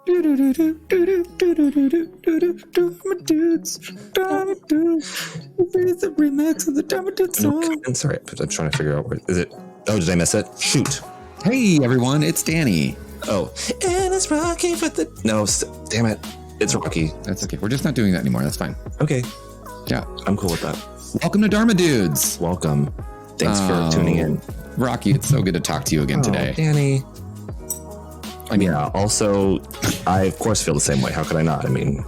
Dharma dudes. It's a remix of the Dharma dudes song. I'm sorry, I'm trying to figure out where is it. Oh, did I miss it? Shoot. Hey everyone, it's Danny. Oh, and it's Rocky for the damn it, it's Rocky. That's okay. We're just not doing that anymore. That's fine. Okay, Yeah. I'm cool with that. Welcome to Dharma Dudes. Welcome. Thanks for tuning in, Rocky. It's so good to talk to you again today. Danny. I mean, yeah. Also, I of course feel the same way. How could I not? I mean,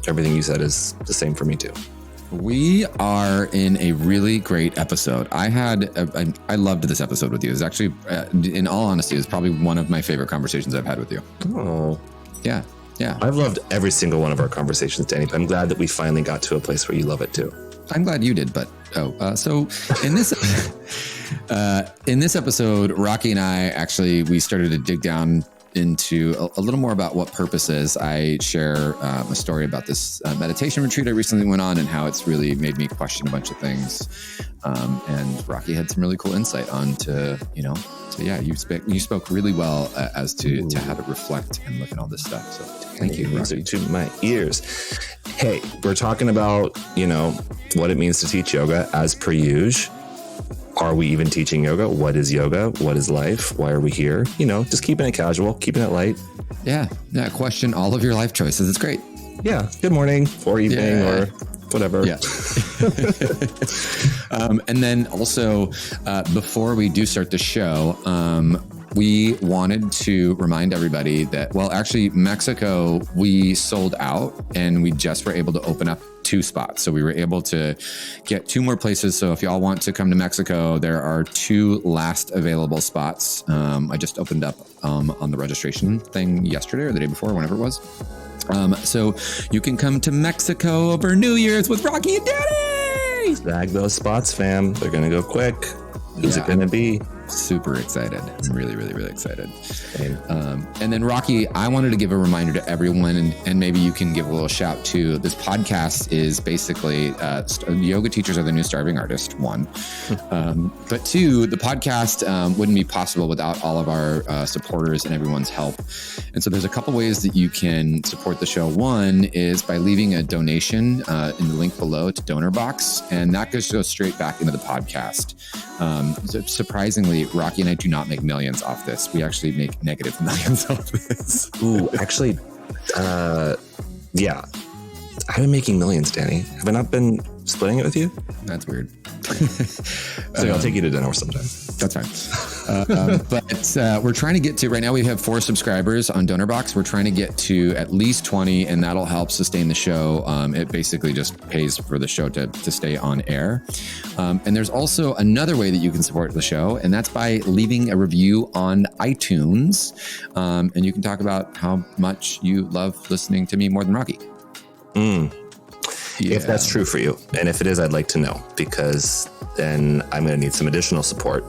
everything you said is the same for me too. We are in a really great episode. I loved this episode with you. It's actually, in all honesty, it's probably one of my favorite conversations I've had with you. Oh, yeah. I've loved every single one of our conversations, Danny. But I'm glad that we finally got to a place where you love it too. I'm glad you did, but so in this in this episode, Rocky and I we started to dig down into a little more about what purpose is. I share a story about this meditation retreat I recently went on and how it's really made me question a bunch of things. And Rocky had some really cool insight on you spoke really well as to how to reflect and look at all this stuff. So thank you, Rocky. To my ears. Hey, we're talking about, what it means to teach yoga as per usual. Are we even teaching yoga? What is yoga? What is life? Why are we here? Just keeping it casual, keeping it light. Yeah. Question all of your life choices. It's great. Yeah. Good morning or evening or whatever. Yeah. And then also, before we do start the show, we wanted to remind everybody that, Mexico, we sold out and we just were able to open up 2 spots. So we were able to get 2 more places. So if y'all want to come to Mexico, there are 2 last available spots. I just opened up on the registration thing yesterday or the day before, whenever it was. So you can come to Mexico over New Year's with Rocky and Danny. Snag those spots, fam. They're going to go quick. Who's it going to be? Super excited. I'm really, really, really excited. And then Rocky, I wanted to give a reminder to everyone, and maybe you can give a little shout to this podcast is basically yoga teachers are the new starving artist, 1. But 2, the podcast wouldn't be possible without all of our supporters and everyone's help. And so there's a couple ways that you can support the show. 1 is by leaving a donation in the link below to Donor Box, and that goes straight back into the podcast. Surprisingly, Rocky and I do not make millions off this. We actually make negative millions off this. Ooh, actually, yeah. I've been making millions, Danny. Have I not been splitting it with you? That's weird. So I'll take you to dinner sometime. That's fine. But we're trying to get to, right now we have 4 subscribers on DonorBox. We're trying to get to at least 20, and that'll help sustain the show. It basically just pays for the show to stay on air. And there's also another way that you can support the show, and that's by leaving a review on iTunes. And you can talk about how much you love listening to me more than Rocky. If that's true for you. And if it is, I'd like to know, because then I'm going to need some additional support.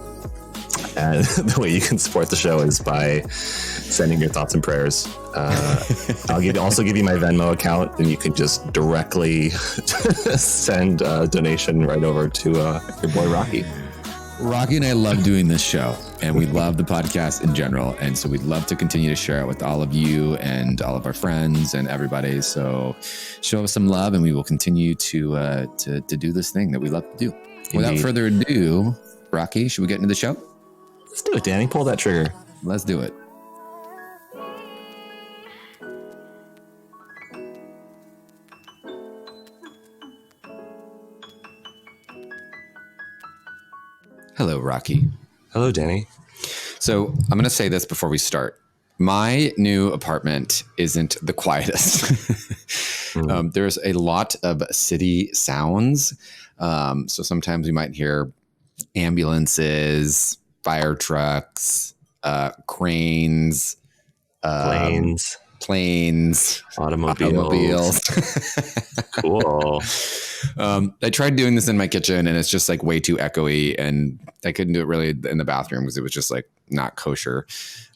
And the way you can support the show is by sending your thoughts and prayers. I'll also give you my Venmo account, and you can just directly send a donation right over to your boy Rocky. Rocky and I love doing this show, and we love the podcast in general. And so we'd love to continue to share it with all of you and all of our friends and everybody. So show us some love, and we will continue to do this thing that we love to do. Indeed. Without further ado, Rocky, should we get into the show? Let's do it, Danny. Pull that trigger. Let's do it. Hello, Rocky. Hello, Danny. So I'm going to say this before we start. My new apartment isn't the quietest. There's a lot of city sounds. So sometimes you might hear ambulances, fire trucks, cranes, planes, automobiles. Cool. I tried doing this in my kitchen, and it's just like way too echoey, and I couldn't do it really in the bathroom because it was just like not kosher.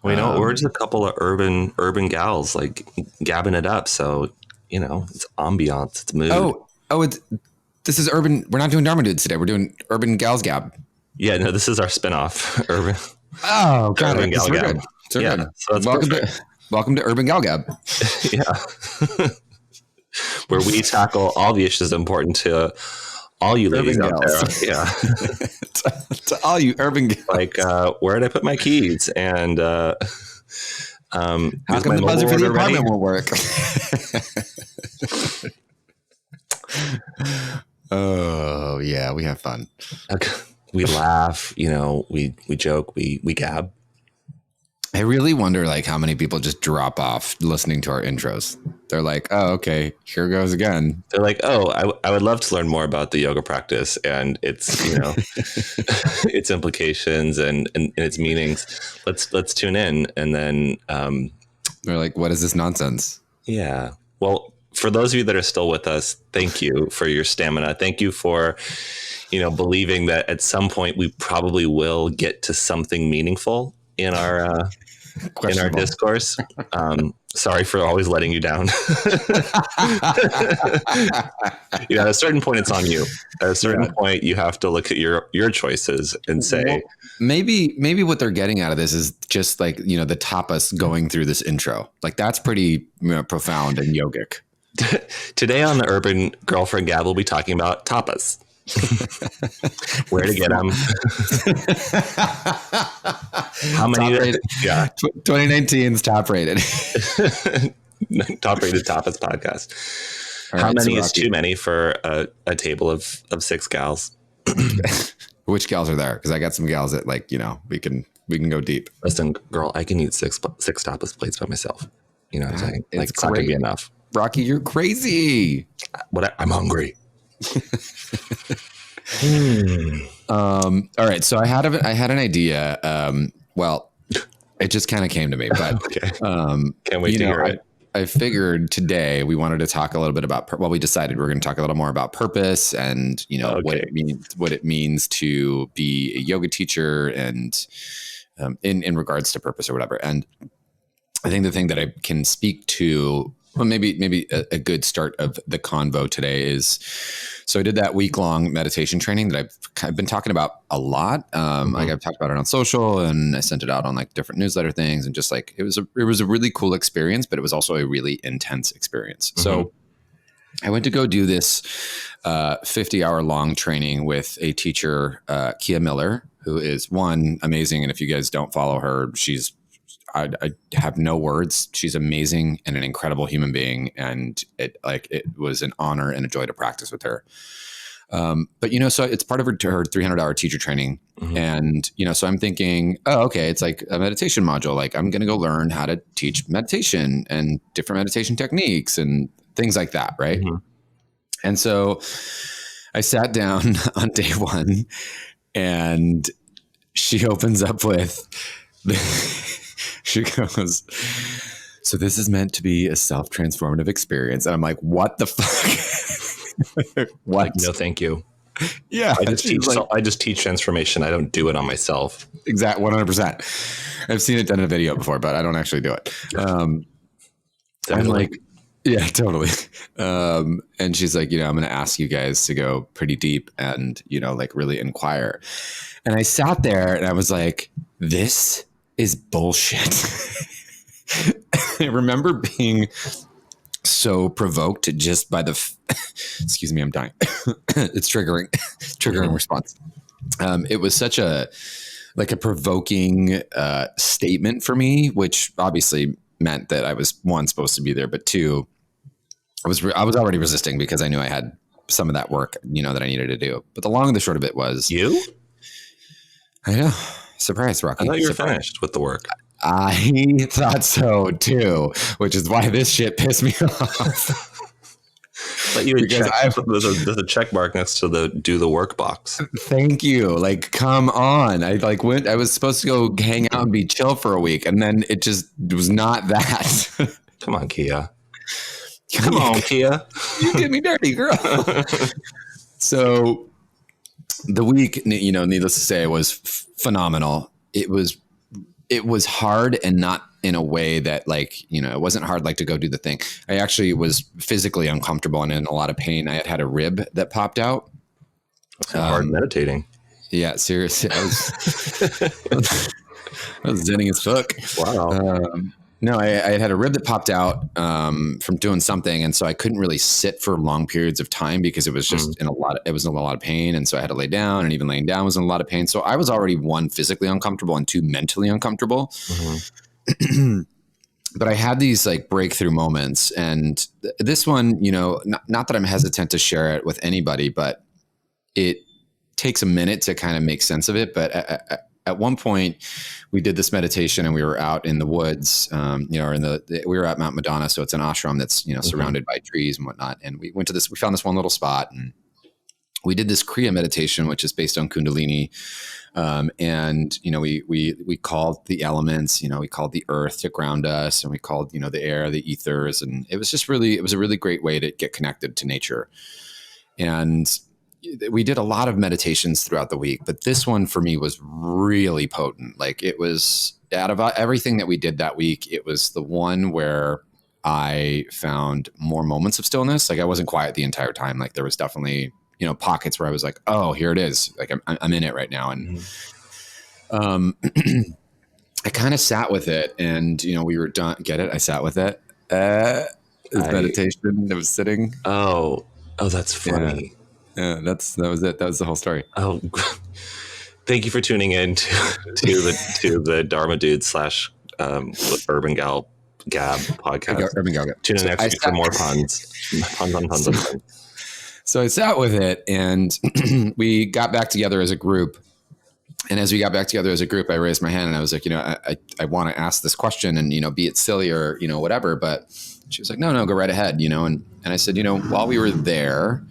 Well, we're just a couple of urban gals like gabbing it up. So, it's ambiance, it's mood. This is urban. We're not doing Dharma Dudes today. We're doing Urban Gals Gab. Yeah, no, this is our spinoff. Urban. Oh, God. Urban Gal Gab. So welcome to Urban Gal Gab. Yeah. Where we tackle all the issues important to all you ladies Urban out gals. there. Yeah. To all you urban gals. Like, where did I put my keys? And How is come my the buzzer for mobile the order ready? apartment won't work? Oh yeah, we have fun. Okay. We laugh, we joke, we gab. I really wonder like how many people just drop off listening to our intros. They're like, oh, okay, here goes again. They're like, oh, I would love to learn more about the yoga practice and its, its implications and its meanings. Let's tune in. And then, They're like, what is this nonsense? yeah. Well, for those of you that are still with us, thank you for your stamina. Thank you for, believing that at some point we probably will get to something meaningful in our discourse. Sorry for always letting you down. At a certain point, it's on you. At a certain point, you have to look at your choices and say, well, maybe what they're getting out of this is just like, the tapas going through this intro. Like that's pretty profound and yogic. Today on the Urban Girlfriend Gab, we'll be talking about tapas. Where to get them? How many? Yeah, 2019's top rated. Top rated tapas podcast. How many is too many for a table of 6 gals? Which gals are there? Because I got some gals that like we can go deep. Listen, girl, I can eat six tapas plates by myself. You know what I'm saying? Like it's not gonna be enough. Rocky, you're crazy. I'm hungry. All right, so I had an idea. Well, it just kind of came to me, but okay. Can't wait to hear it. I figured today we wanted to talk a little bit about. We decided we're going to talk a little more about purpose and what it means to be a yoga teacher and in regards to purpose or whatever. And I think the thing that I can speak to. Well, maybe a good start of the convo today is, so I did that week-long meditation training that I've been talking about a lot. Like I've talked about it on social and I sent it out on like different newsletter things and just like, it was a really cool experience, but it was also a really intense experience. Mm-hmm. So I went to go do this 50-hour long training with a teacher, Kia Miller, who is amazing. And if you guys don't follow her, I have no words. She's amazing and an incredible human being. And it was an honor and a joy to practice with her. But, so it's part of her 300-hour teacher training. Mm-hmm. And, so I'm thinking, oh, okay, it's like a meditation module. Like I'm going to go learn how to teach meditation and different meditation techniques and things like that. Right. Mm-hmm. And so I sat down on day one and she opens up with she goes, so this is meant to be a self-transformative experience. And I'm like, what the fuck? What? No, thank you. Yeah. I just teach transformation. I don't do it on myself. Exactly. 100%. I've seen it done in a video before, but I don't actually do it. I'm like, yeah, totally. And she's like, I'm going to ask you guys to go pretty deep and, like really inquire. And I sat there and I was like, this is bullshit. I remember being so provoked just by excuse me, I'm dying. It's triggering response. It was such a provoking statement for me, which obviously meant that I was one, supposed to be there, but two, I was already resisting because I knew I had some of that work, that I needed to do. But the long and the short of it was you. I know. Surprise, Rocky. I thought you were finished with the work. I thought so too, which is why this shit pissed me off. But you there's a check mark next to the do the work box. Thank you. Like, come on. I was supposed to go hang out and be chill for a week, and then it just was not that. Come on, Kia. Come on, Kia. You did me dirty, girl. So the week, needless to say, was phenomenal. It was hard, and not in a way that it wasn't hard to go do the thing. I actually was physically uncomfortable and in a lot of pain. I had a rib that popped out. Hard meditating. Yeah, seriously. I was zenning as fuck. Wow. No, I had a rib that popped out from doing something, and so I couldn't really sit for long periods of time because it was just it was in a lot of pain, and so I had to lay down, and even laying down was in a lot of pain. So I was already, one, physically uncomfortable, and two, mentally uncomfortable. But I had these like breakthrough moments, and this one, not that I'm hesitant to share it with anybody, but it takes a minute to kind of make sense of it. But at one point, we did this meditation, and we were out in the woods, we were at Mount Madonna. So it's an ashram that's, surrounded by trees and whatnot. And we found this one little spot, and we did this Kriya meditation, which is based on Kundalini. We called the elements, we called the earth to ground us, and we called, the air, the ethers. And it was just it was a really great way to get connected to nature. And we did a lot of meditations throughout the week, but this one for me was really potent. Like, it was, out of everything that we did that week, it was the one where I found more moments of stillness. Like, I wasn't quiet the entire time. Like, there was definitely, pockets where I was like, oh, here it is. Like, I'm in it right now. And, I kind of sat with it, and, we were done. Get it? I sat with it. Meditation. I was sitting. Oh, that's funny. Yeah, that was it. That was the whole story. Oh, thank you for tuning in to the Dharma Dude / Urban Gal Gab podcast. Urban Gal Gab. Tune in next week for more puns. Puns. So I sat with it, and we got back together as a group. And as we got back together as a group, I raised my hand, and I was like, I want to ask this question, and, be it silly or, whatever. But she was like, no, go right ahead, And I said, while we were there,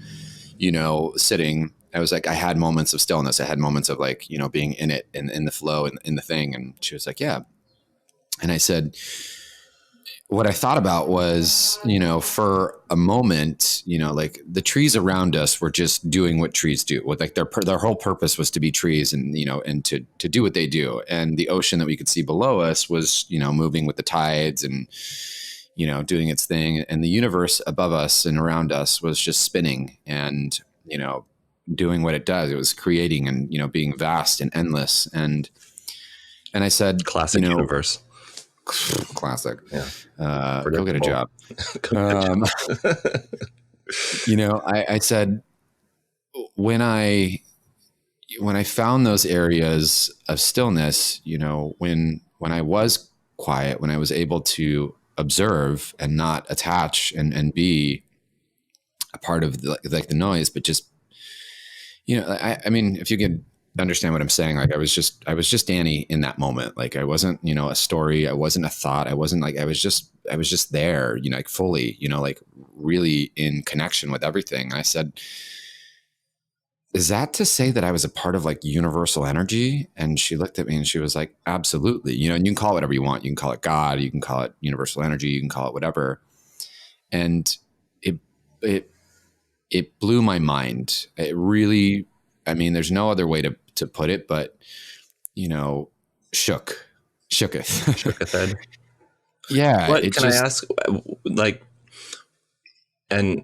sitting, I was like, I had moments of stillness. I had moments of like, being in it and in the flow and in the thing. And she was like, yeah. And I said, what I thought about was, for a moment, like the trees around us were just doing what trees do. With like their whole purpose was to be trees and, and to do what they do. And the ocean that we could see below us was, moving with the tides and, doing its thing. And the universe above us and around us was just spinning and, doing what it does. It was creating and, being vast and endless. And I said, classic universe. Classic. Yeah. Go get a job. I said, when I found those areas of stillness, when I was quiet, when I was able to observe and not attach and be a part of the noise, but just, I mean, if you could understand what I'm saying, like I was just Danny in that moment. Like I wasn't, a story. I wasn't a thought. I wasn't like, I was just there, like fully, like really in connection with everything. And I said, is that to say that I was a part of like universal energy? And she looked at me and she was like, absolutely. And you can call it whatever you want. You can call it God, you can call it universal energy, you can call it whatever. And it blew my mind. It really, I mean, there's no other way to put it, but shooketh. Shooketh head. Yeah. What can I ask? Like, and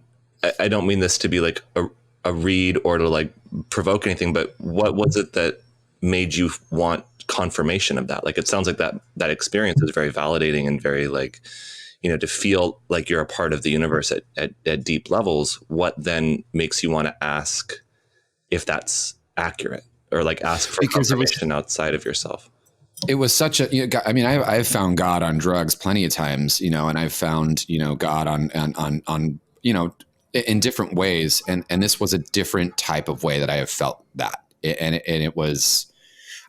I don't mean this to be like a read or to like provoke anything, but what was it that made you want confirmation of that? Like, it sounds like that experience is very validating and very like, to feel like you're a part of the universe at deep levels. What then makes you want to ask if that's accurate, or like ask for confirmation outside of yourself? It was such a, I mean, I've found God on drugs plenty of times, and I've found, God on, in different ways. And this was a different type of way that I have felt that. And it was,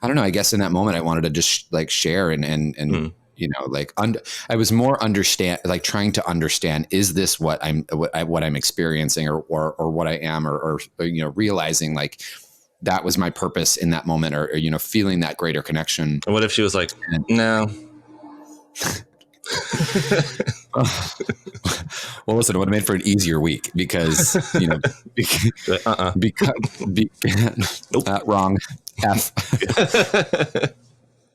I don't know, I guess in that moment I wanted to just like share and I was more trying to understand, is this what I'm experiencing or what I am, or realizing like that was my purpose in that moment, or feeling that greater connection. And what if she was like, no? Well, listen, it would have made for an easier week because, nope. Wrong. F.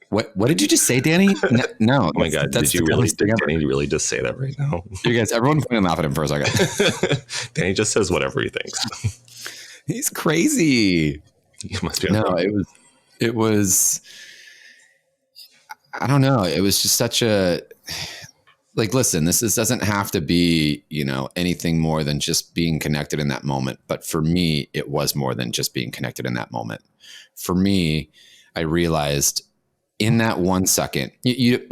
What did you just say, Danny? No. Oh my God. Did Danny really just say that right now? You guys, everyone fucking laugh at him for a second. Danny just says whatever he thinks. He's crazy. You must be. No, it was, I don't know. It was just such a, like, listen, this doesn't have to be, anything more than just being connected in that moment. But for me, it was more than just being connected in that moment. For me, I realized in that 1 second, you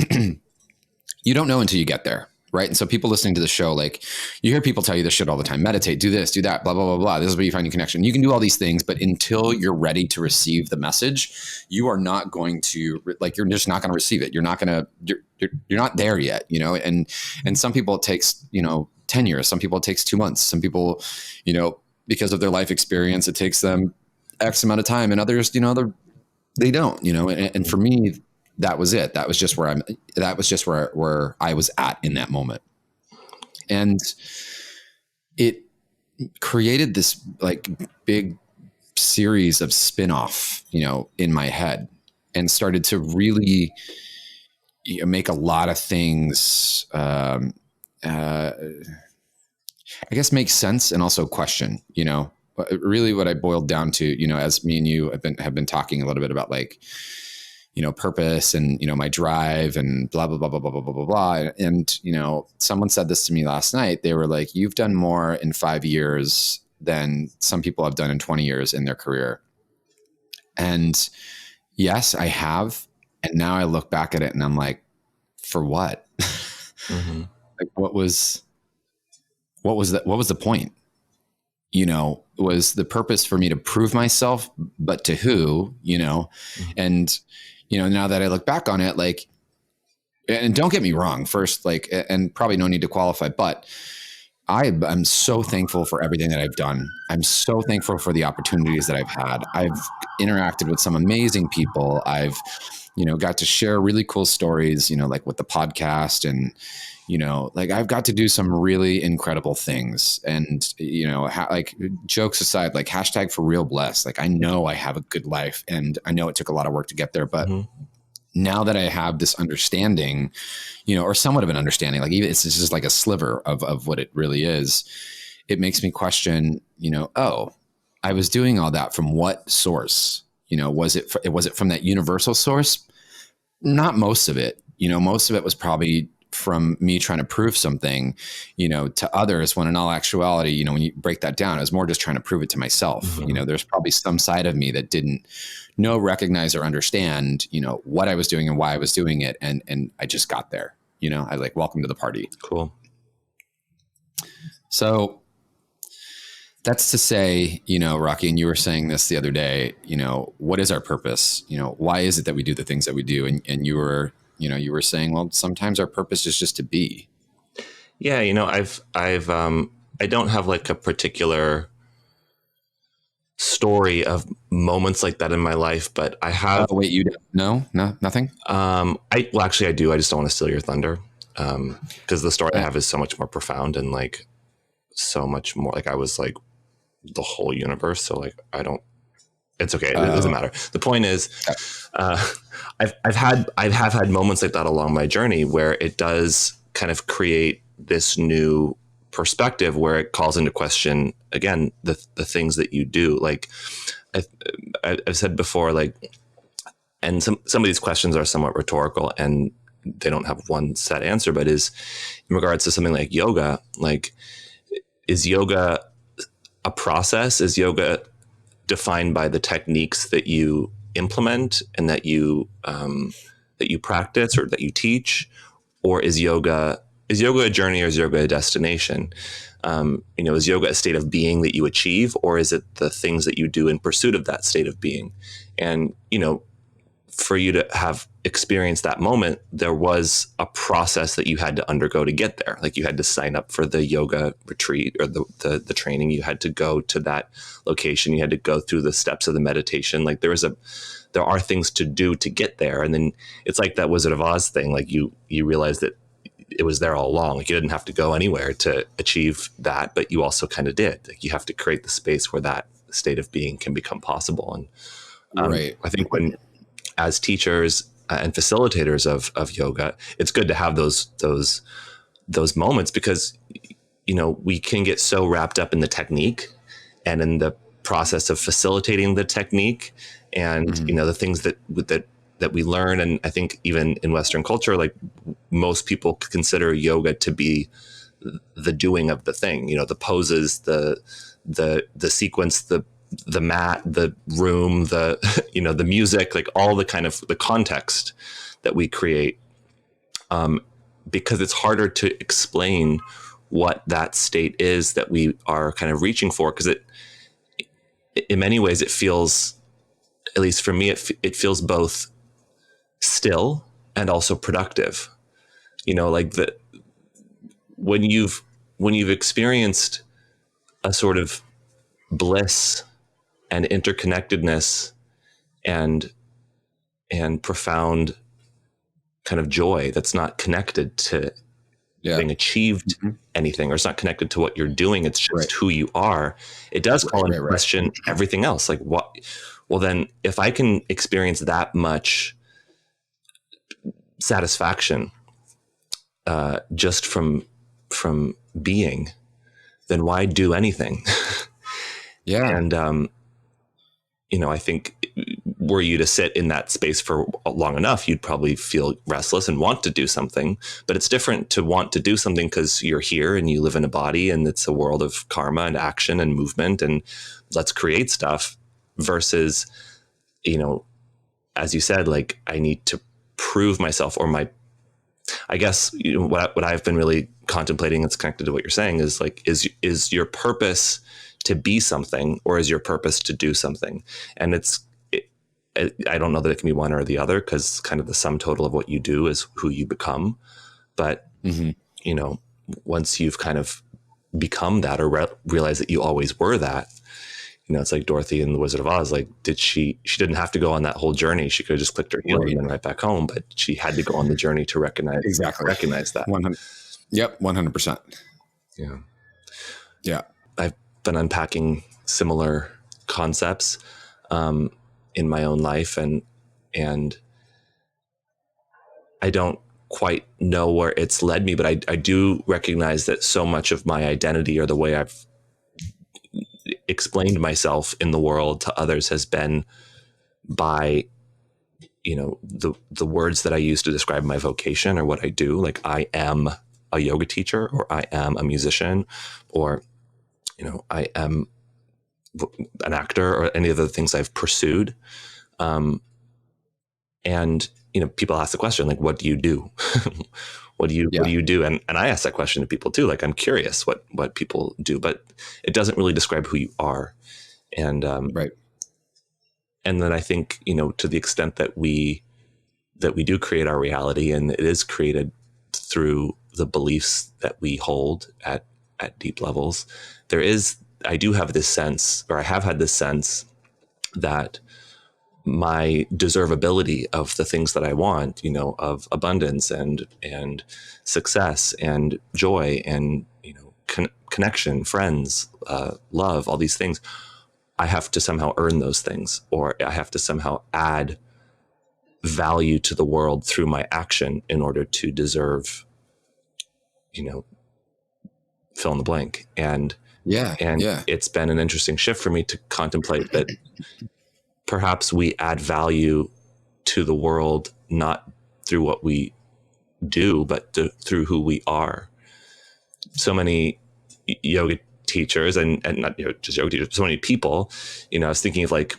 you don't know until you get there. Right. And so people listening to the show, like, you hear people tell you this shit all the time: meditate, do this, do that, blah, blah, blah, blah. This is where you find your connection. You can do all these things, but until you're ready to receive the message, you are not going to, like, you're just not going to receive it. You're not going to, you're not there yet, and some people it takes, 10 years. Some people it takes 2 months. Some people, because of their life experience, it takes them X amount of time, and others, they don't, and for me, that was it. That was just where where I was at in that moment. And it created this like big series of spin-off, in my head, and started to really make a lot of things, I guess, make sense and also question, really what I boiled down to, as me and you have been talking a little bit about, like, purpose and, my drive and blah, blah, blah, blah, blah, blah, blah, blah, blah. And, someone said this to me last night. They were like, you've done more in 5 years than some people have done in 20 years in their career. And yes, I have. And now I look back at it and I'm like, for what? Mm-hmm. Like, what was the point? Was the purpose for me to prove myself, but to who, mm-hmm. And, now that I look back on it, like, and don't get me wrong, first, like, and probably no need to qualify, but I'm so thankful for everything that I've done. I'm so thankful for the opportunities that I've had. I've interacted with some amazing people. I've, got to share really cool stories, like with the podcast, and, like, I've got to do some really incredible things. And, like, jokes aside, like, hashtag for real blessed. Like, I know I have a good life, and I know it took a lot of work to get there, but mm-hmm. Now that I have this understanding, or somewhat of an understanding, like, even it's just like a sliver of what it really is, it makes me question, oh, I was doing all that from what source? Was it from that universal source? Not most of it. Most of it was probably from me trying to prove something, to others, when in all actuality, when you break that down, I was more just trying to prove it to myself. Mm-hmm. There's probably some side of me that didn't know, recognize, or understand, what I was doing and why I was doing it. And I just got there, I like, welcome to the party. Cool. So that's to say, Rocky, and you were saying this the other day, what is our purpose? Why is it that we do the things that we do? And you were saying, well, sometimes our purpose is just to be. Yeah. I don't have like a particular story of moments like that in my life, but I have. Wait, you don't? No, nothing. Actually I do. I just don't want to steal your thunder. Cause the story I have is so much more profound and like so much more, like I was like the whole universe. So like, it's okay. It doesn't matter. The point is, I've had moments like that along my journey where it does kind of create this new perspective where it calls into question, again, the things that you do. Like I've said before, like, and some of these questions are somewhat rhetorical and they don't have one set answer, but is in regards to something like yoga, like, is yoga a process? Is yoga defined by the techniques that you implement and that you practice or that you teach, or is yoga a journey, or is yoga a destination? Is yoga a state of being that you achieve, or is it the things that you do in pursuit of that state of being? And for you to have experienced that moment, there was a process that you had to undergo to get there. Like, you had to sign up for the yoga retreat or the training. You had to go to that location. You had to go through the steps of the meditation. Like, there are things to do to get there. And then it's like that Wizard of Oz thing. Like, you realize that it was there all along. Like, you didn't have to go anywhere to achieve that, but you also kind of did. Like, you have to create the space where that state of being can become possible. And right. I think as teachers and facilitators of yoga, it's good to have those moments, because we can get so wrapped up in the technique and in the process of facilitating the technique, and mm-hmm. The things that that we learn. And I think even in Western culture, like most people consider yoga to be the doing of the thing, you know, the poses, the sequence, the mat, the room, the, you know, the music, like all the kind of the context that we create, because it's harder to explain what that state is that we are kind of reaching for. Because it, in many ways, it feels, at least for me, it feels both still and also productive. You know, like when you've experienced a sort of bliss and interconnectedness and profound kind of joy that's not connected to having achieved anything, or it's not connected to what you're doing, it's just who you are, it does call into question everything else. Like, what? Well, then if I can experience that much satisfaction just from being, then why do anything? And you know, I think were you to sit in that space for long enough, you'd probably feel restless and want to do something. But it's different to want to do something because you're here and you live in a body and it's a world of karma and action and movement and let's create stuff, versus, you know, as you said, like, I need to prove myself, or I guess, you know, what I've been really contemplating, it's connected to what you're saying, is like, is your purpose to be something, or is your purpose to do something? And I don't know that it can be one or the other, because kind of the sum total of what you do is who you become. But, you know, once you've kind of become that, or realize that you always were that, you know, it's like Dorothy in The Wizard of Oz. Like, she didn't have to go on that whole journey. She could have just clicked her heels and then right back home, but she had to go on the journey to recognize that. 100. Yep. 100%. Yeah. Yeah. I've been unpacking similar concepts in my own life, and I don't quite know where it's led me, but I do recognize that so much of my identity, or the way I've explained myself in the world to others, has been by, you know, the words that I use to describe my vocation or what I do. Like, I am a yoga teacher, or I am a musician, or, you know, I am an actor, or any of the things I've pursued. And, you know, people ask the question, like, what do you do? What do you do? And I ask that question to people too. Like, I'm curious what people do, but it doesn't really describe who you are. And, and then I think, you know, to the extent that we do create our reality, and it is created through the beliefs that we hold at deep levels, I do have this sense, or I have had this sense, that my deservability of the things that I want, you know, of abundance and success and joy and, you know, connection, friends, love, all these things, I have to somehow earn those things, or I have to somehow add value to the world through my action in order to deserve, you know, fill in the blank. And it's been an interesting shift for me to contemplate that perhaps we add value to the world not through what we do, but through who we are. So many yoga teachers, and not, you know, just yoga teachers, but so many people, you know, I was thinking of, like,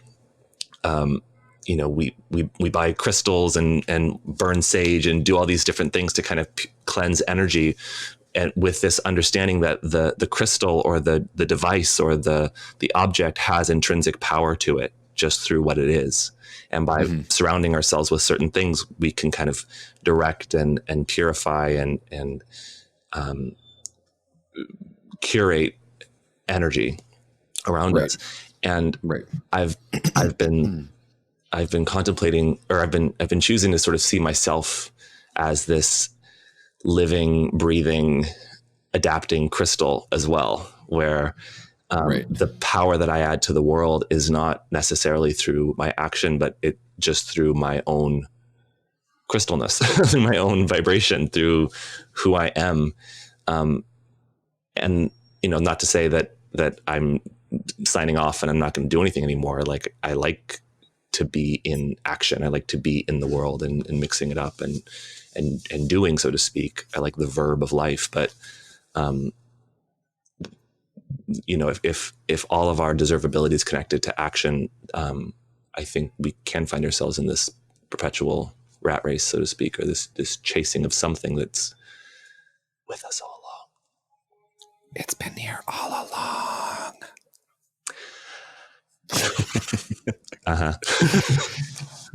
you know, we buy crystals and burn sage and do all these different things to kind of cleanse energy, and with this understanding that the crystal or the device or the object has intrinsic power to it just through what it is. And by surrounding ourselves with certain things, we can kind of direct and purify and curate energy around us. And I've been contemplating, or I've been choosing to sort of see myself as this living, breathing, adapting crystal as well, where the power that I add to the world is not necessarily through my action, but it just through my own crystalness, through my own vibration, through who I am. And, you know, not to say that I'm signing off and I'm not going to do anything anymore. Like, I like to be in action. I like to be in the world and mixing it up and doing, so to speak. I like the verb of life, but if all of our deservability is connected to action, I think we can find ourselves in this perpetual rat race, so to speak, or this chasing of something that's with us all along. It's been here all along.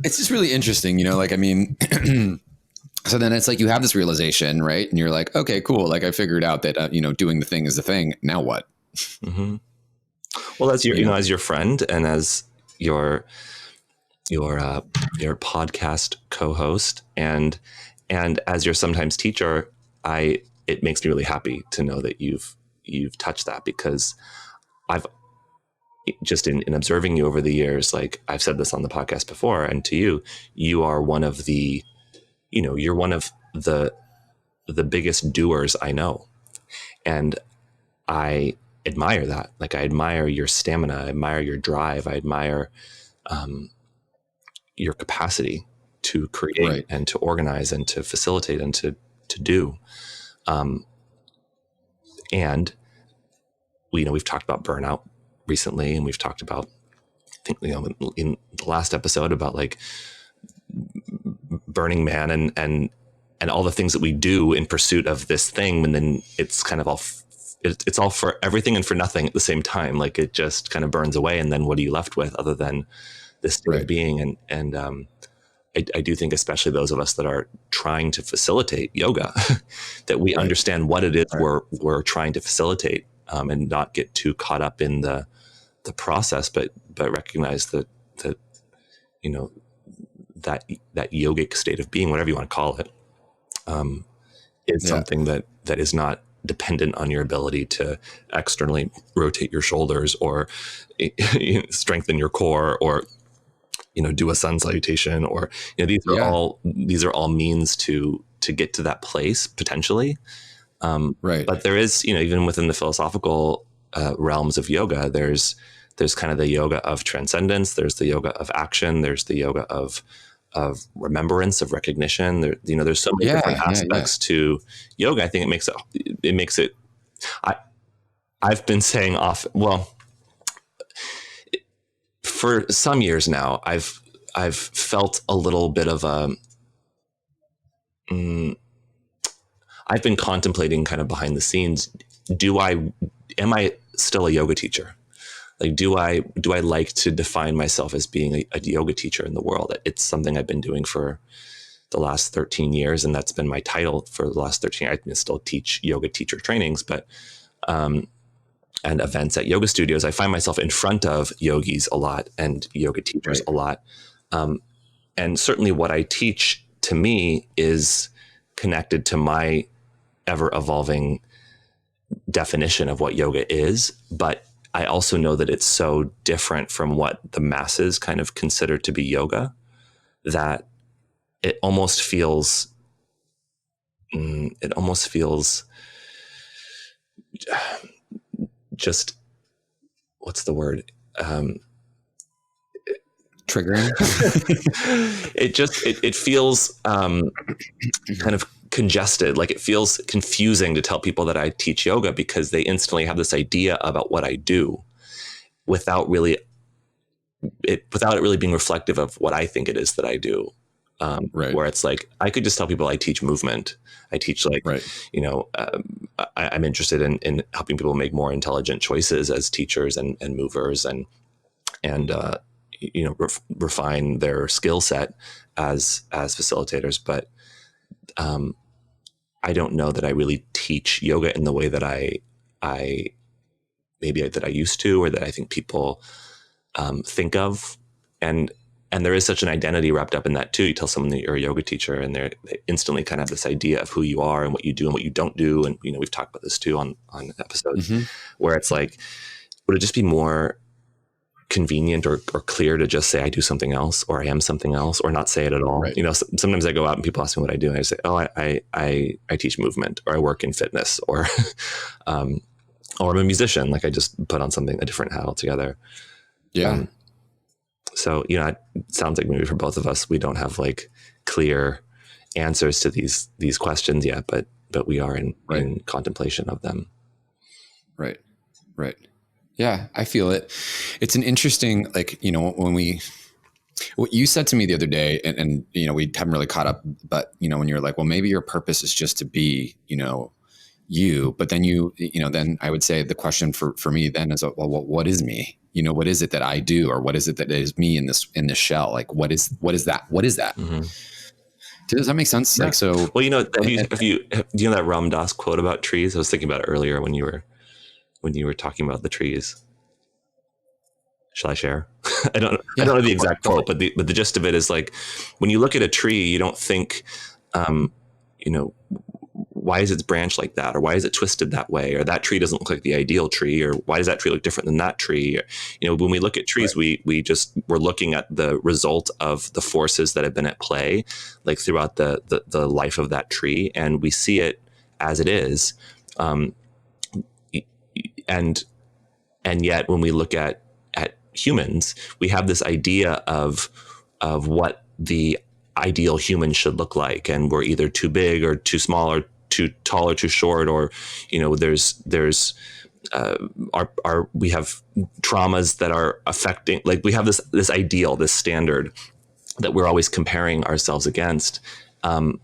It's just really interesting, so then it's like you have this realization, right? And you're like, okay, cool. Like I figured out that, doing the thing is the thing. Now what? Mm-hmm. Well, as as your friend and as your podcast co-host and as your sometimes teacher, it makes me really happy to know that you've touched that, because I've just in observing you over the years, like I've said this on the podcast before, and to you are one of the, you're one of the biggest doers I know. And I admire that. Like I admire your stamina, I admire your drive, I admire your capacity to create and to organize and to facilitate and to do. And we've talked about burnout recently, and we've talked about, I think, in the last episode about like Burning Man and all the things that we do in pursuit of this thing. And then it's kind of all, it's all for everything and for nothing at the same time. Like it just kind of burns away. And then what are you left with other than this state of being? And I do think, especially those of us that are trying to facilitate yoga, that we understand what it is we're trying to facilitate, and not get too caught up in the process, but recognize that that yogic state of being, whatever you want to call it, is something that is not dependent on your ability to externally rotate your shoulders or strengthen your core or do a sun salutation, or these are all means to get to that place potentially. But there is, even within the philosophical realms of yoga, there's kind of the yoga of transcendence. There's the yoga of action. There's the yoga of remembrance, of recognition. There's so many different aspects to yoga. I think it makes it. I've been saying for some years now, I've felt a little bit of I've been contemplating kind of behind the scenes. Am I still a yoga teacher? Like, do I like to define myself as being a yoga teacher in the world? It's something I've been doing for the last 13 years. And that's been my title for the last 13 years. I still teach yoga teacher trainings, but, and events at yoga studios. I find myself in front of yogis a lot and yoga teachers a lot. And certainly what I teach, to me, is connected to my ever evolving definition of what yoga is. But I also know that it's so different from what the masses kind of consider to be yoga that it almost feels just, what's the word? Triggering. It feels kind of congested. Like it feels confusing to tell people that I teach yoga, because they instantly have this idea about what I do without it really being reflective of what I think it is that I do. Where it's like, I could just tell people I teach movement. I teach I'm interested in helping people make more intelligent choices as teachers and movers and refine their skill set as facilitators. But I don't know that I really teach yoga in the way that I used to, or that I think people think of. And there is such an identity wrapped up in that too. You tell someone that you're a yoga teacher, and they instantly kind of have this idea of who you are and what you do and what you don't do. And we've talked about this too on episodes, where it's like, would it just be more convenient or clear to just say I do something else, or I am something else, or not say it at all? Sometimes I go out and people ask me what I do, and I say, oh, I teach movement, or I work in fitness, or I'm a musician. Like I just put on a different hat altogether. So, it sounds like maybe for both of us, we don't have like clear answers to these questions yet, but we are in contemplation of them. Right. Right. Yeah, I feel it. It's an interesting, like, what you said to me the other day, and we haven't really caught up, but when you're like, well, maybe your purpose is just to be, you, but then then I would say the question for me then is, well, what is me? What is it that I do, or what is it that is me in this shell? Like, what is that? What is that? Mm-hmm. Does that make sense? Yeah. Like, so, well, do you know that Ram Dass quote about trees? I was thinking about it earlier when you were talking about the trees. Shall I share? I don't know the exact quote, but the gist of it is like, when you look at a tree, you don't think, why is its branch like that? Or why is it twisted that way? Or that tree doesn't look like the ideal tree? Or why does that tree look different than that tree? When we look at trees, we're looking at the result of the forces that have been at play, like throughout the life of that tree. And we see it as it is. And yet when we look at humans, we have this idea of what the ideal human should look like. And we're either too big or too small, or too tall or too short, or there's we have traumas that are affecting, like, we have this ideal, this standard that we're always comparing ourselves against. And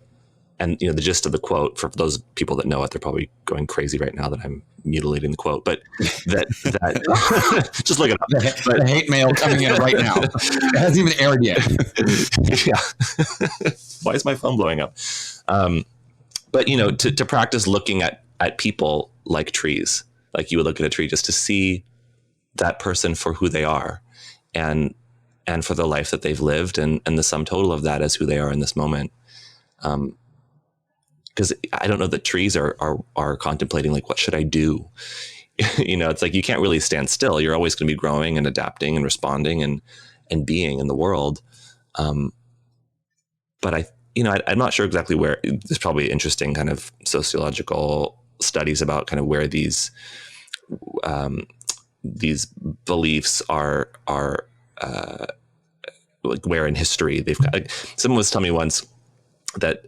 the gist of the quote, for those people that know it, they're probably going crazy right now that I'm mutilating the quote, but that just look it up. The hate mail coming in right now. It hasn't even aired yet. Yeah. Why is my phone blowing up? But to practice looking at people like trees, like you would look at a tree, just to see that person for who they are, and for the life that they've lived, and the sum total of that is who they are in this moment. Because I don't know that trees are contemplating, like, what should I do? It's like, you can't really stand still. You're always going to be growing and adapting and responding and being in the world. But I'm not sure exactly where. There's probably interesting kind of sociological studies about kind of where these beliefs are like, where in history they've got. Like, someone was telling me once that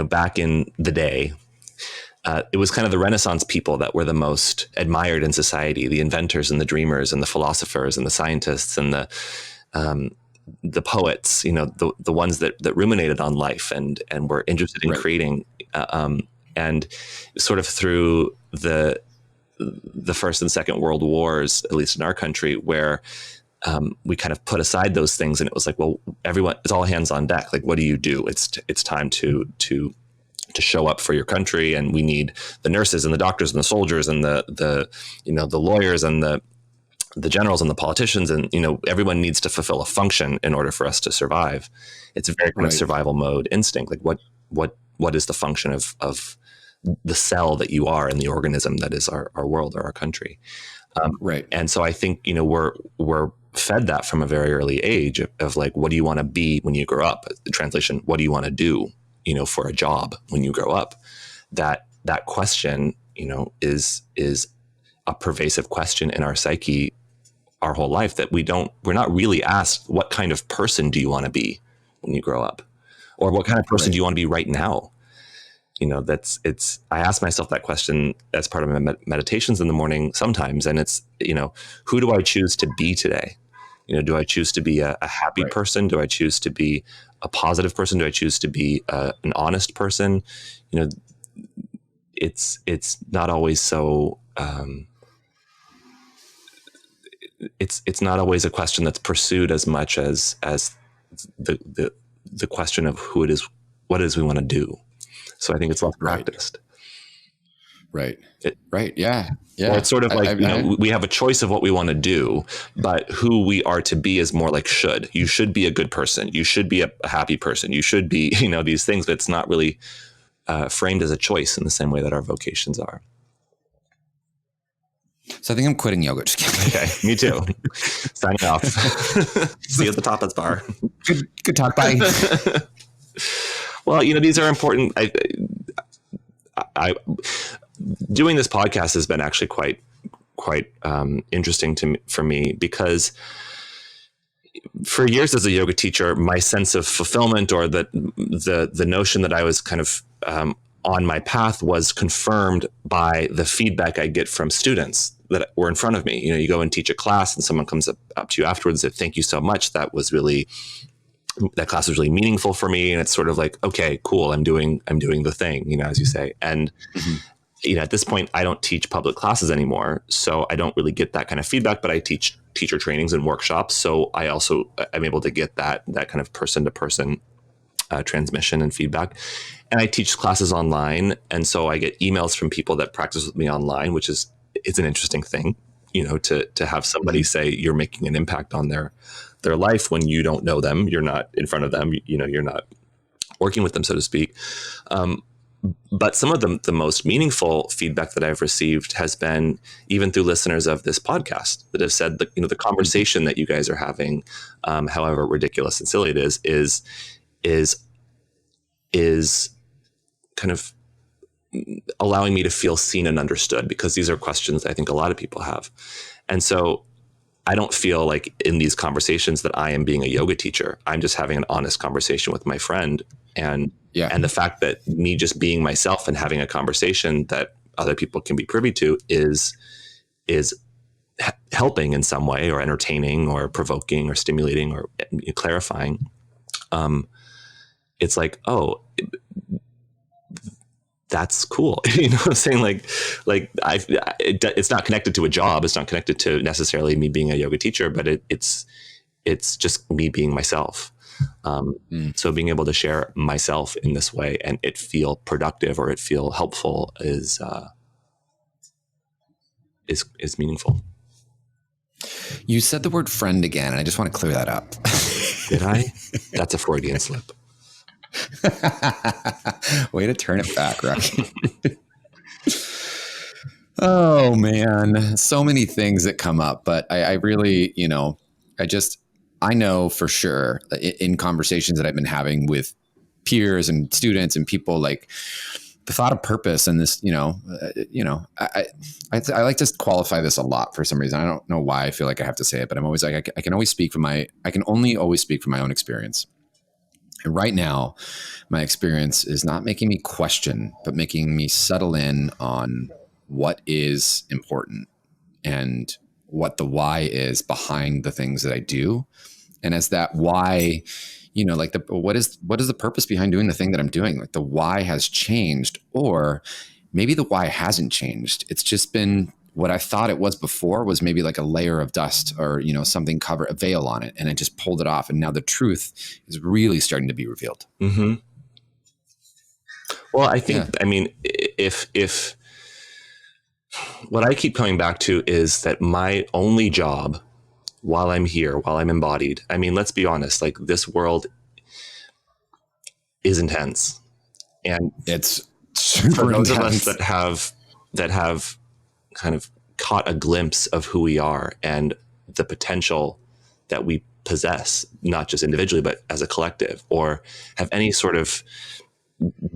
back in the day, it was kind of the Renaissance people that were the most admired in society, the inventors and the dreamers and the philosophers and the scientists and the poets, the ones that ruminated on life and were interested in creating, and sort of through the First and Second World Wars, at least in our country, where we kind of put aside those things, and it was like, well, everyone, it's all hands on deck. Like, what do you do? It's time to show up for your country, and we need the nurses and the doctors and the soldiers and the lawyers and the generals and the politicians, and everyone needs to fulfill a function in order for us to survive. It's a very kind of survival mode instinct. Like, what is the function of the cell that you are in the organism that is our world or our country? And so I think we're fed that from a very early age of like, what do you want to be when you grow up? The translation, what do you want to do, for a job when you grow up? That question, is a pervasive question in our psyche our whole life, that we're not really asked, what kind of person do you want to be when you grow up? Or what kind of person do you want to be right now? I ask myself that question as part of my meditations in the morning sometimes. And it's, who do I choose to be today? Do I choose to be a happy person? Do I choose to be a positive person? Do I choose to be an honest person? It's not always so, it's not always a question that's pursued as much as the question of what it is we want to do. So I think it's less practiced. Right. Yeah. Or it's sort of like, we have a choice of what we want to do, but who we are to be is more like should. You should be a good person. You should be a happy person. You should be, these things, but it's not really framed as a choice in the same way that our vocations are. So I think I'm quitting yoga. Just kidding. Okay, me too. Signing off. See you at the top of the bar. Good talk. Bye. Well, these are important. I doing this podcast has been actually quite interesting for me, because for years as a yoga teacher, my sense of fulfillment, or the notion that I was kind of on my path, was confirmed by the feedback I get from students that were in front of me. You go and teach a class, and someone comes up to you afterwards and said, "Thank you so much. That class was really meaningful for me." And it's sort of like, okay, cool. I'm doing the thing, as you say. And at this point, I don't teach public classes anymore, so I don't really get that kind of feedback. But I teach teacher trainings and workshops, so I'm able to get that kind of person to person transmission and feedback. And I teach classes online, and so I get emails from people that practice with me online, which it's an interesting thing, to have somebody say you're making an impact on their life when you don't know them, you're not in front of them, you're not working with them, so to speak. But some of the most meaningful feedback that I've received has been even through listeners of this podcast that have said that, the conversation that you guys are having, however ridiculous and silly it is kind of allowing me to feel seen and understood, because these are questions I think a lot of people have. And so I don't feel like in these conversations that I am being a yoga teacher. I'm just having an honest conversation with my friend. And the fact that me just being myself and having a conversation that other people can be privy to is helping in some way, or entertaining, or provoking, or stimulating, or clarifying. It's like, oh, that's cool. You know what I'm saying? Like it's not connected to a job. It's not connected to necessarily me being a yoga teacher, but it's just me being myself. So being able to share myself in this way and it feel productive, or it feel helpful is meaningful. You said the word friend again, and I just want to clear that up. Did I? That's a Freudian slip. Way to turn it back, Rocky. Oh man, so many things that come up, but I really, I know for sure in conversations that I've been having with peers and students and people, like the thought of purpose and this, I like to qualify this a lot for some reason. I don't know why I feel like I have to say it, but I'm always like, I can only speak from my own experience. And right now, my experience is not making me question, but making me settle in on what is important and what the why is behind the things that I do. And as that why, like what is the purpose behind doing the thing that I'm doing? Like the why has changed, or maybe the why hasn't changed. It's just been what I thought it was before was maybe like a layer of dust, or, something cover a veil on it. And I just pulled it off. And now the truth is really starting to be revealed. Mm-hmm. Well, I think, if what I keep coming back to is that my only job while I'm here, while I'm embodied, let's be honest, like this world is intense. And it's super for those intense. of us that have kind of caught a glimpse of who we are and the potential that we possess, not just individually, but as a collective, or have any sort of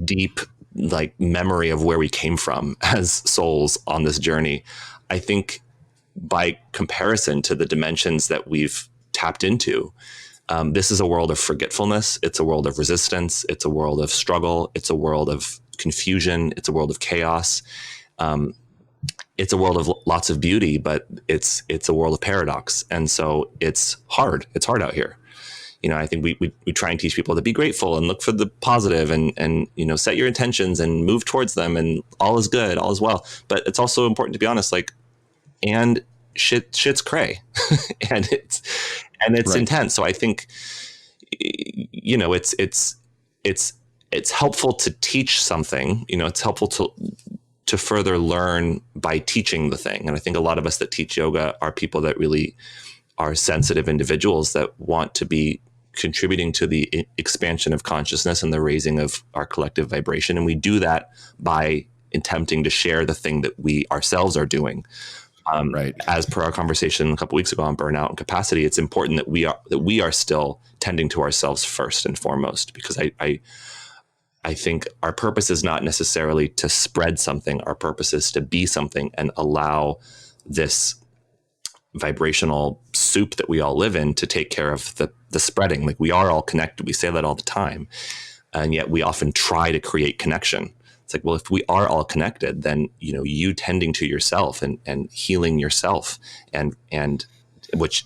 deep like memory of where we came from as souls on this journey. I think by comparison to the dimensions that we've tapped into, this is a world of forgetfulness. It's a world of resistance. It's a world of struggle. It's a world of confusion. It's a world of chaos. It's a world of lots of beauty, but it's a world of paradox. And so it's hard. It's hard out here. I think we try and teach people to be grateful and look for the positive and set your intentions and move towards them, and all is good, all is well. But it's also important to be honest, and shit's cray and it's right. Intense. So I think, it's helpful to teach something, it's helpful to further learn by teaching the thing. And I think a lot of us that teach yoga are people that really are sensitive individuals that want to be contributing to the expansion of consciousness and the raising of our collective vibration. And we do that by attempting to share the thing that we ourselves are doing. Right. As per our conversation a couple of weeks ago on burnout and capacity, it's important that we are still tending to ourselves first and foremost, because I think our purpose is not necessarily to spread something. Our purpose is to be something and allow this vibrational soup that we all live in to take care of the spreading. Like, we are all connected. We say that all the time. And yet we often try to create connection. It's like, well, if we are all connected, then, you tending to yourself and healing yourself, and which,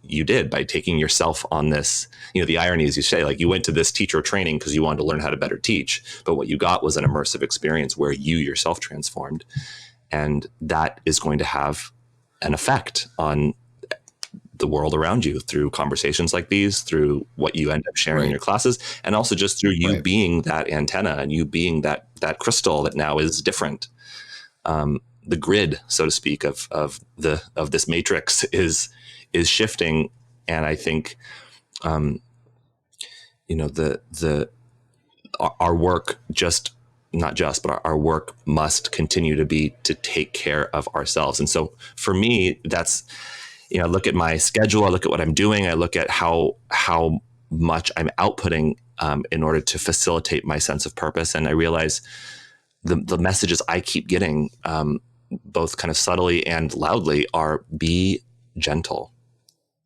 you did by taking yourself on this, the irony is, you say, like, you went to this teacher training because you wanted to learn how to better teach, but what you got was an immersive experience where you yourself transformed. And that is going to have an effect on the world around you through conversations like these, through what you end up sharing in your classes, and also just through you being that antenna and you being that crystal that now is different. The grid, so to speak, of this matrix is shifting. And I think, our work our work must continue to be to take care of ourselves. And so for me, that's, I look at my schedule, I look at what I'm doing, I look at how much I'm outputting in order to facilitate my sense of purpose. And I realize the messages I keep getting, both kind of subtly and loudly, are be gentle,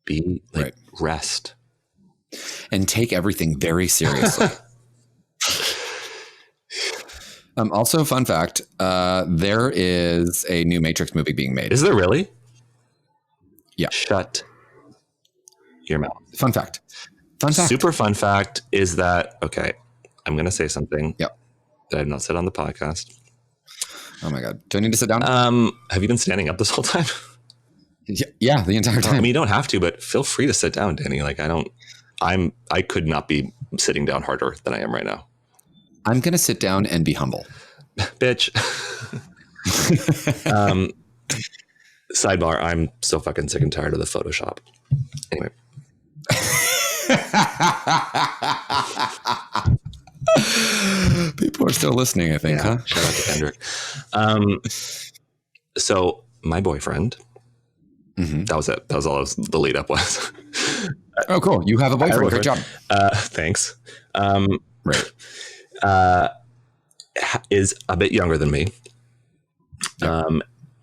be rest. And take everything very seriously. Also, fun fact, there is a new Matrix movie being made. Is there really? Yeah. Shut your mouth. Fun fact. Super fun fact is that, okay, I'm going to say something that I've not said on the podcast. Oh my God. Do I need to sit down? Have you been standing up this whole time? Yeah, the entire time. I mean, you don't have to, but feel free to sit down, Danny. Like, I could not be sitting down harder than I am right now. I'm going to sit down and be humble. Bitch. Sidebar, I'm so fucking sick and tired of the Photoshop. Anyway. People are still listening, I think, huh? Shout out to Kendrick. So my boyfriend, that was it. That was all the lead up was. Oh, cool. You have a boyfriend. Great job. Thanks. Right. Is a bit younger than me.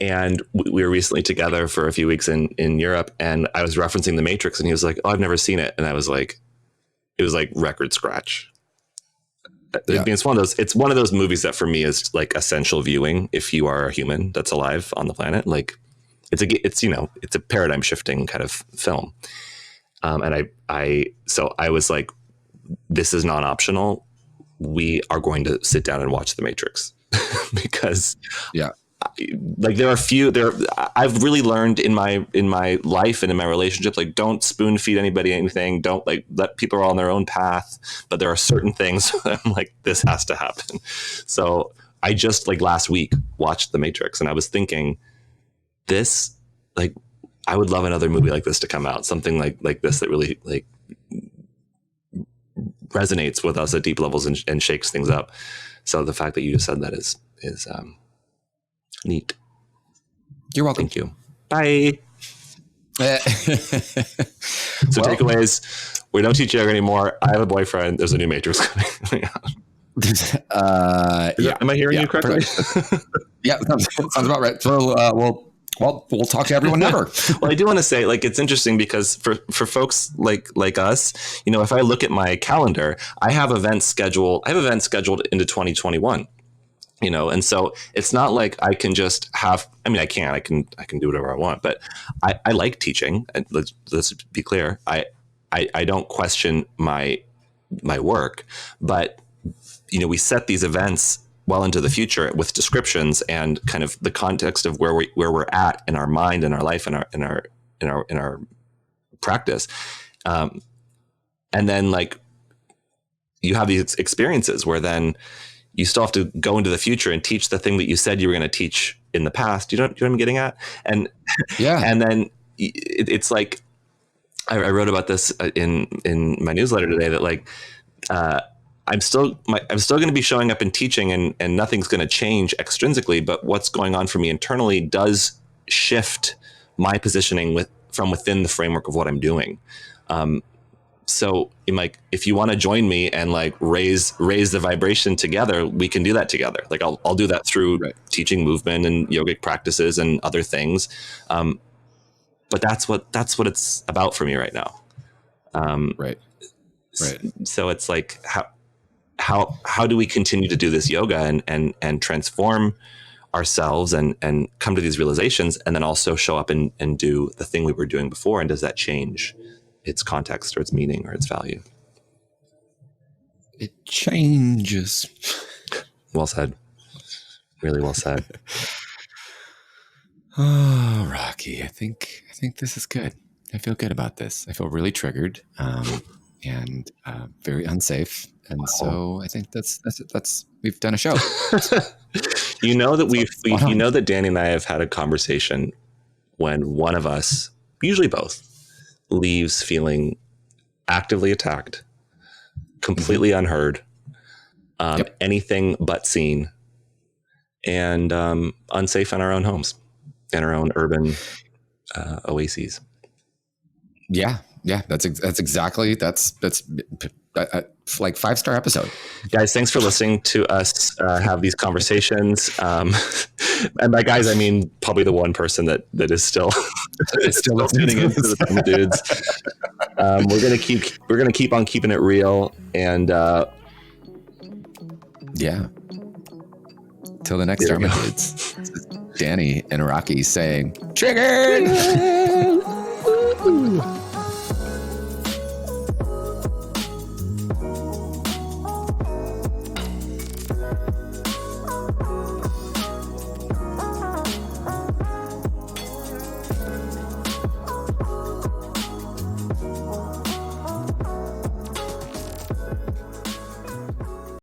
And we were recently together for a few weeks in Europe, and I was referencing The Matrix, and he was like, "Oh, I've never seen it." And I was like, it was like record scratch. Yeah. It's one of those movies that for me is like essential viewing if you are a human that's alive on the planet. Like, it's a paradigm shifting kind of film. And I was like, this is not optional. We are going to sit down and watch The Matrix because like I've really learned in my life and in my relationships, like, don't spoon feed anybody anything. Don't like let people on their own path. But there are certain things I'm like, this has to happen. So I just like last week watched The Matrix, and I was thinking this, like, I would love another movie like this to come out. Something like this that really like resonates with us at deep levels and shakes things up. So the fact that you just said that is neat. You're welcome. Thank you. Bye. So takeaways: we don't teach yoga anymore. I have a boyfriend. There's a new Matrix coming out. Am I hearing you correctly? Yeah, sounds about right. So we'll talk to everyone never. Well, I do want to say, like, it's interesting because for folks like us, if I look at my calendar, I have events scheduled into 2021. And so it's not like I can just have, I mean, I can do whatever I want, but I like teaching. And let's be clear. I don't question my work, but we set these events well into the future with descriptions and kind of the context of where we're at in our mind and our life and in our practice. And then like you have these experiences where then you still have to go into the future and teach the thing that you said you were going to teach in the past. You know what I'm getting at? And and then it's like, I wrote about this in my newsletter today that like, I'm still going to be showing up and teaching and nothing's going to change extrinsically, but what's going on for me internally does shift my positioning from within the framework of what I'm doing. So if you want to join me and like raise the vibration together, we can do that together. Like I'll do that through teaching movement and yogic practices and other things. but that's what it's about for me right now. Right. So it's like, how do we continue to do this yoga and transform ourselves and come to these realizations, and then also show up and do the thing we were doing before? And does that change its context or its meaning or its value? It changes. Well said. Really well said. Oh, Rocky, I think this is good. I feel good about this. I feel really triggered, and very unsafe. And so I think that's we've done a show. You know that Danny and I have had a conversation when one of us, usually both, leaves feeling actively attacked, completely unheard, anything but seen, and unsafe in our own homes, in our own urban oases. Yeah, that's exactly that's like 5-star episode. Guys, thanks for listening to us have these conversations. And by guys, I mean probably the one person that is still tuning into the Dharma Dudes. We're gonna keep on keeping it real, and till the next Dharma Dudes. Danny and Rocky saying, "Triggered."